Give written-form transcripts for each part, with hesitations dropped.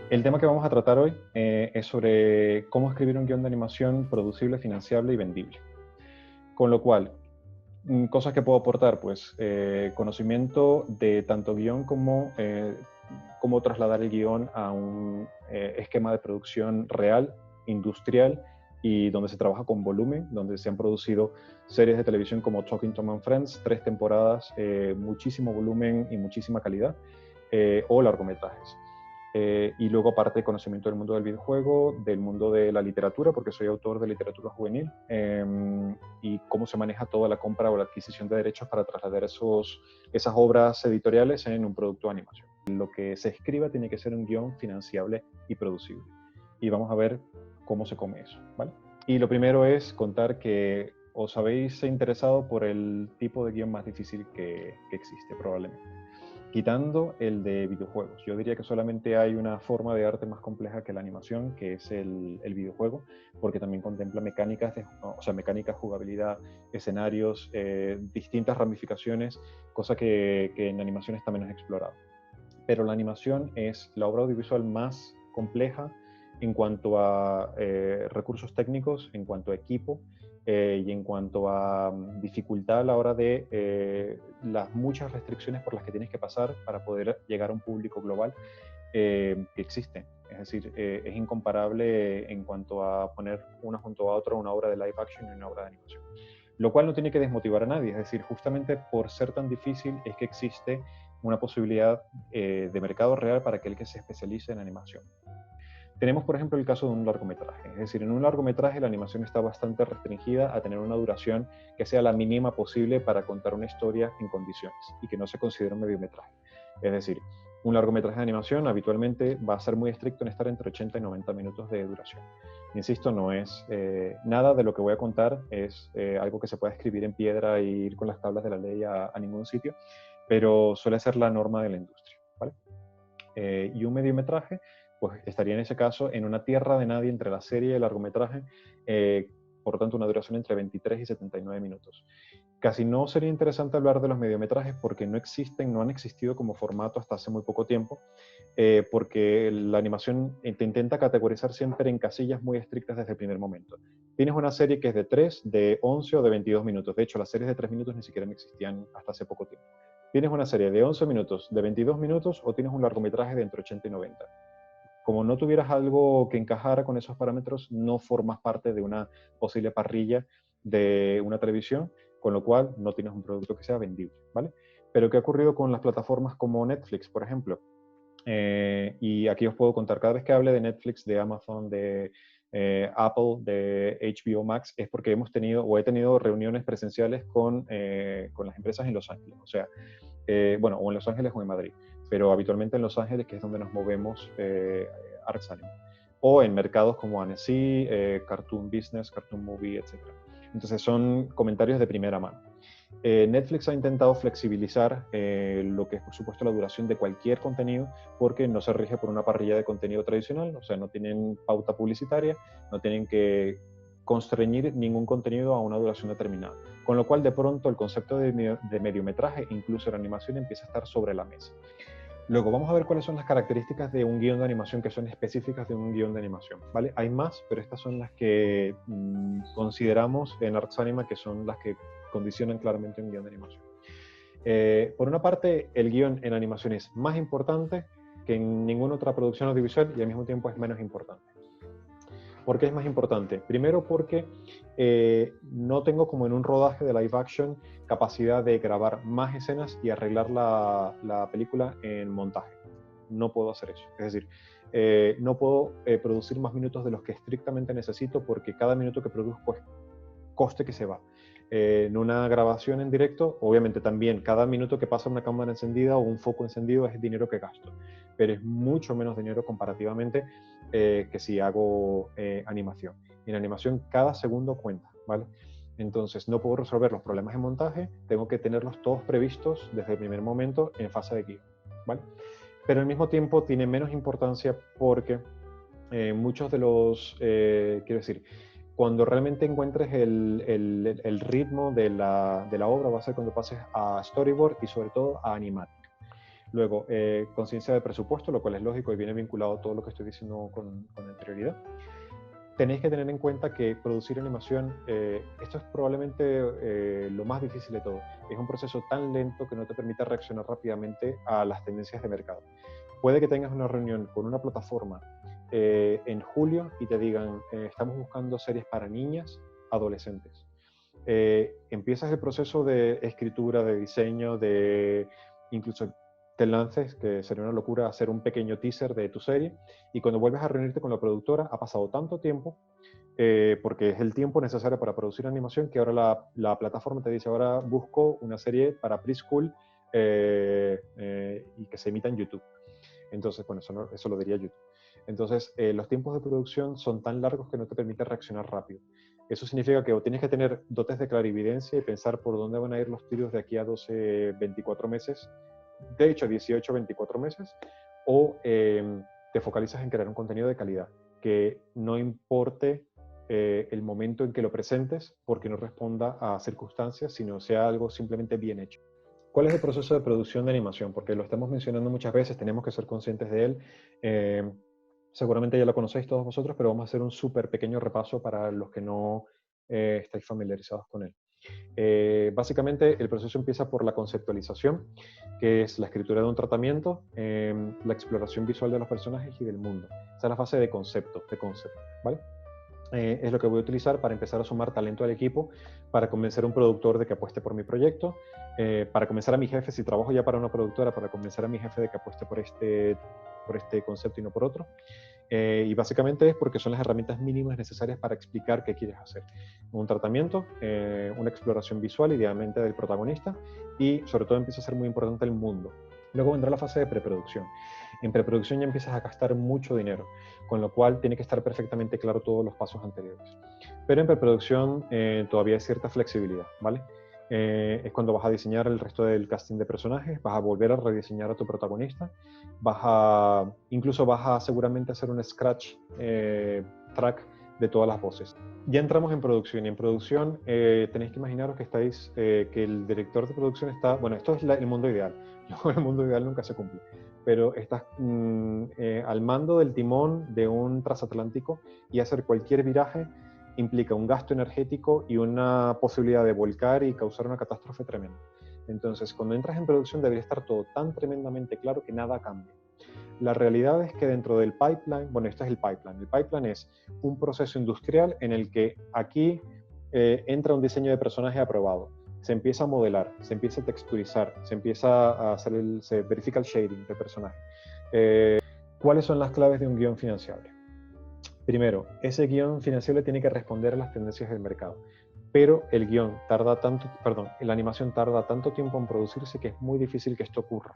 El tema que vamos a tratar hoy es sobre cómo escribir un guión de animación producible, financiable y vendible. Con lo cual, cosas que puedo aportar, pues conocimiento de tanto guión como cómo trasladar el guión a un esquema de producción real, industrial, y donde se trabaja con volumen, donde se han producido series de televisión como Talking Tom and Friends, 3 temporadas, muchísimo volumen y muchísima calidad, o largometrajes. Y luego aparte conocimiento del mundo del videojuego, del mundo de la literatura, porque soy autor de literatura juvenil, y cómo se maneja toda la compra o la adquisición de derechos para trasladar esas obras editoriales en un producto de animación. Lo que se escriba tiene que ser un guión financiable y producible. Y vamos a ver cómo se come eso, ¿vale? Y lo primero es contar que os habéis interesado por el tipo de guión más difícil que existe, probablemente. Quitando el de videojuegos. Yo diría que solamente hay una forma de arte más compleja que la animación, que es el videojuego, porque también contempla mecánicas, mecánicas, jugabilidad, escenarios, distintas ramificaciones, cosa que en animación está menos explorado. Pero la animación es la obra audiovisual más compleja en cuanto a recursos técnicos, en cuanto a equipo, y en cuanto a dificultad a la hora de las muchas restricciones por las que tienes que pasar para poder llegar a un público global que existe. Es decir, es incomparable en cuanto a poner una junto a otra una obra de live action y una obra de animación. Lo cual no tiene que desmotivar a nadie, es decir, justamente por ser tan difícil es que existe una posibilidad de mercado real para aquel que se especialice en animación. Tenemos, por ejemplo, el caso de un largometraje. Es decir, en un largometraje la animación está bastante restringida a tener una duración que sea la mínima posible para contar una historia en condiciones y que no se considere un mediometraje. Es decir, un largometraje de animación habitualmente va a ser muy estricto en estar entre 80 y 90 minutos de duración. Insisto, no es nada de lo que voy a contar, es algo que se puede escribir en piedra e ir con las tablas de la ley a ningún sitio, pero suele ser la norma de la industria, ¿vale? Y un mediometraje pues estaría en ese caso en una tierra de nadie entre la serie y el largometraje, por lo tanto una duración entre 23 y 79 minutos. Casi no sería interesante hablar de los mediometrajes porque no existen, no han existido como formato hasta hace muy poco tiempo, porque la animación te intenta categorizar siempre en casillas muy estrictas desde el primer momento. Tienes una serie que es de 3, de 11 o de 22 minutos. De hecho, las series de 3 minutos ni siquiera existían hasta hace poco tiempo. Tienes una serie de 11 minutos, de 22 minutos o tienes un largometraje de entre 80 y 90. Como no tuvieras algo que encajara con esos parámetros, no formas parte de una posible parrilla de una televisión, con lo cual no tienes un producto que sea vendible, ¿vale? Pero ¿qué ha ocurrido con las plataformas como Netflix, por ejemplo? Y aquí os puedo contar, cada vez que hable de Netflix, de Amazon, de Apple, de HBO Max, es porque hemos tenido o he tenido reuniones presenciales con las empresas en Los Ángeles. O sea, o en Los Ángeles o en Madrid, pero habitualmente en Los Ángeles, que es donde nos movemos Arts Anime, o en mercados como Annecy, Cartoon Business, Cartoon Movie, etc. Entonces son comentarios de primera mano. Netflix ha intentado flexibilizar lo que es, por supuesto, la duración de cualquier contenido, porque no se rige por una parrilla de contenido tradicional, o sea, no tienen pauta publicitaria, no tienen que constreñir ningún contenido a una duración determinada. Con lo cual, de pronto, el concepto de mediometraje, incluso la animación, empieza a estar sobre la mesa. Luego, vamos a ver cuáles son las características de un guión de animación que son específicas de un guión de animación, ¿vale? Hay más, pero estas son las que consideramos en Arts Anima que son las que condicionan claramente un guión de animación. Por una parte, el guión en animación es más importante que en ninguna otra producción audiovisual y al mismo tiempo es menos importante. ¿Por qué es más importante? Primero porque no tengo, como en un rodaje de live action, capacidad de grabar más escenas y arreglar la película en montaje. No puedo hacer eso. Es decir, no puedo producir más minutos de los que estrictamente necesito porque cada minuto que produzco es coste que se va. En una grabación en directo, obviamente también cada minuto que pasa una cámara encendida o un foco encendido es dinero que gasto, pero es mucho menos dinero comparativamente que si hago animación. Y en animación cada segundo cuenta, ¿vale? Entonces no puedo resolver los problemas de montaje, tengo que tenerlos todos previstos desde el primer momento en fase de guión, ¿vale? Pero al mismo tiempo tiene menos importancia porque muchos de los, quiero decir, cuando realmente encuentres el ritmo de la obra va a ser cuando pases a storyboard y sobre todo a animática. Luego, conciencia de presupuesto, lo cual es lógico y viene vinculado a todo lo que estoy diciendo con anterioridad. Tenéis que tener en cuenta que producir animación, esto es probablemente lo más difícil de todo. Es un proceso tan lento que no te permite reaccionar rápidamente a las tendencias de mercado. Puede que tengas una reunión con una plataforma en julio y te digan, estamos buscando series para niñas, adolescentes. Empiezas el proceso de escritura, de diseño, de incluso te lances, que sería una locura, hacer un pequeño teaser de tu serie, y cuando vuelves a reunirte con la productora ha pasado tanto tiempo, porque es el tiempo necesario para producir animación, que ahora la plataforma te dice, ahora busco una serie para preschool y que se emita en YouTube. Entonces, bueno, eso lo diría YouTube. Entonces, los tiempos de producción son tan largos que no te permite reaccionar rápido. Eso significa que o tienes que tener dotes de clarividencia y pensar por dónde van a ir los tiros de aquí a 12, 24 meses, de hecho 18, 24 meses, o te focalizas en crear un contenido de calidad, que no importe el momento en que lo presentes, porque no responda a circunstancias, sino sea algo simplemente bien hecho. ¿Cuál es el proceso de producción de animación? Porque lo estamos mencionando muchas veces, tenemos que ser conscientes de él. Seguramente ya lo conocéis todos vosotros, pero vamos a hacer un súper pequeño repaso para los que no estáis familiarizados con él. Básicamente el proceso empieza por la conceptualización, que es la escritura de un tratamiento, la exploración visual de los personajes y del mundo. Esa es la fase de concepto, ¿vale? Es lo que voy a utilizar para empezar a sumar talento al equipo, para convencer a un productor de que apueste por mi proyecto, para convencer a mi jefe, si trabajo ya para una productora, para convencer a mi jefe de que apueste por este concepto y no por otro. Y básicamente es porque son las herramientas mínimas necesarias para explicar qué quieres hacer. Un tratamiento, una exploración visual, idealmente del protagonista, y sobre todo empieza a ser muy importante el mundo. Luego vendrá la fase de preproducción. En preproducción ya empiezas a gastar mucho dinero, con lo cual tiene que estar perfectamente claro todos los pasos anteriores. Pero en preproducción todavía hay cierta flexibilidad, ¿vale? Es cuando vas a diseñar el resto del casting de personajes, vas a volver a rediseñar a tu protagonista, incluso vas a seguramente hacer un scratch track de todas las voces. Ya entramos en producción, y en producción tenéis que imaginaros que que el director de producción está, bueno, esto es el mundo ideal, no, el mundo ideal nunca se cumple, pero estás al mando del timón de un transatlántico, y hacer cualquier viraje implica un gasto energético y una posibilidad de volcar y causar una catástrofe tremenda. Entonces, cuando entras en producción debería estar todo tan tremendamente claro que nada cambia. La realidad es que dentro del pipeline, bueno, este es el pipeline es un proceso industrial en el que aquí entra un diseño de personaje aprobado, se empieza a modelar, se empieza a texturizar, se empieza a se verifica el shading del personaje. ¿Cuáles son las claves de un guión financiable? Primero, ese guión financiero tiene que responder a las tendencias del mercado, pero la animación tarda tanto tiempo en producirse que es muy difícil que esto ocurra.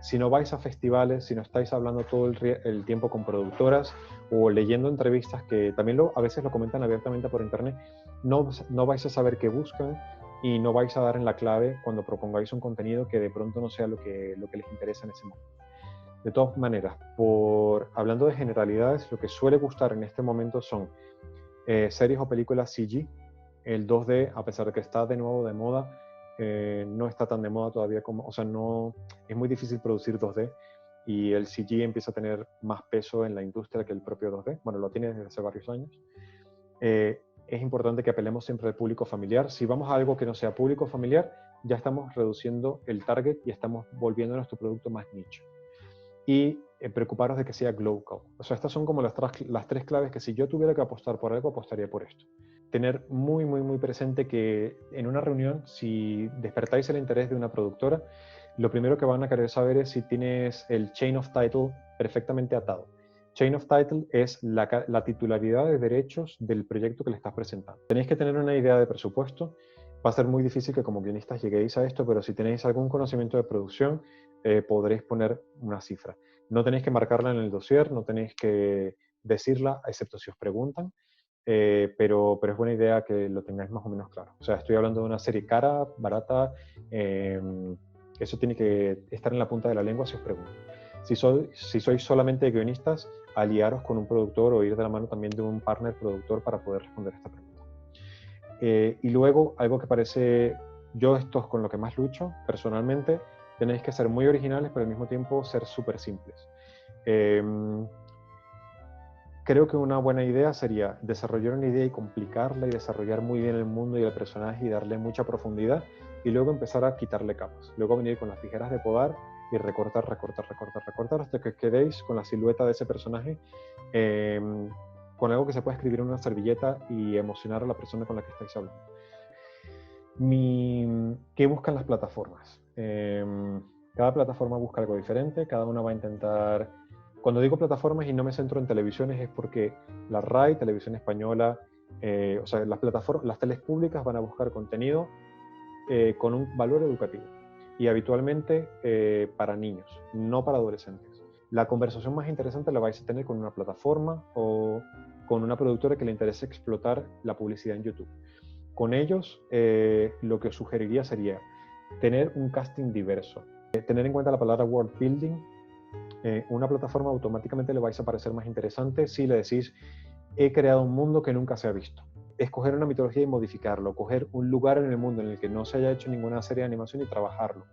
Si no vais a festivales, si no estáis hablando todo el tiempo con productoras o leyendo entrevistas, que también a veces lo comentan abiertamente por internet, no vais a saber qué buscan y no vais a dar en la clave cuando propongáis un contenido que de pronto no sea lo que les interesa en ese momento. De todas maneras, hablando de generalidades, lo que suele gustar en este momento son series o películas CG. El 2D, a pesar de que está de nuevo de moda, no está tan de moda todavía es muy difícil producir 2D, y el CG empieza a tener más peso en la industria que el propio 2D. Bueno, lo tiene desde hace varios años. Es importante que apelemos siempre al público familiar. Si vamos a algo que no sea público familiar, ya estamos reduciendo el target y estamos volviendo nuestro producto más nicho. Y preocuparos de que sea local. O sea, estas son como las tres claves que si yo tuviera que apostar por algo, apostaría por esto. Tener muy, muy, muy presente que en una reunión, si despertáis el interés de una productora, lo primero que van a querer saber es si tienes el chain of title perfectamente atado. Chain of title es la titularidad de derechos del proyecto que le estás presentando. Tenéis que tener una idea de presupuesto. Va a ser muy difícil que como guionistas lleguéis a esto, pero si tenéis algún conocimiento de producción, podréis poner una cifra. No tenéis que marcarla en el dossier, no tenéis que decirla, excepto si os preguntan, pero es buena idea que lo tengáis más o menos claro. O sea, estoy hablando de una serie cara, barata, eso tiene que estar en la punta de la lengua si os preguntan. Si sois solamente guionistas, aliaros con un productor o ir de la mano también de un partner productor para poder responder a esta pregunta. Y luego, algo que esto es con lo que más lucho personalmente, Tenéis que ser muy originales, pero al mismo tiempo ser súper simples. Creo que una buena idea sería desarrollar una idea y complicarla y desarrollar muy bien el mundo y el personaje y darle mucha profundidad y luego empezar a quitarle capas. Luego venir con las tijeras de podar y recortar, recortar, recortar, recortar hasta que quedéis con la silueta de ese personaje, con algo que se pueda escribir en una servilleta y emocionar a la persona con la que estáis hablando. ¿Qué buscan las plataformas? Cada plataforma busca algo diferente, cada una va a intentar... Cuando digo plataformas y no me centro en televisiones es porque la RAI, Televisión Española, o sea, las teles públicas van a buscar contenido con un valor educativo y habitualmente para niños, no para adolescentes. La conversación más interesante la vais a tener con una plataforma o con una productora que le interese explotar la publicidad en YouTube. Con ellos, lo que os sugeriría sería tener un casting diverso. Tener en cuenta la palabra world building. Una plataforma automáticamente le vais a parecer más interesante si le decís, he creado un mundo que nunca se ha visto. Escoger una mitología y modificarlo, coger un lugar en el mundo en el que no se haya hecho ninguna serie de animación y trabajarlo.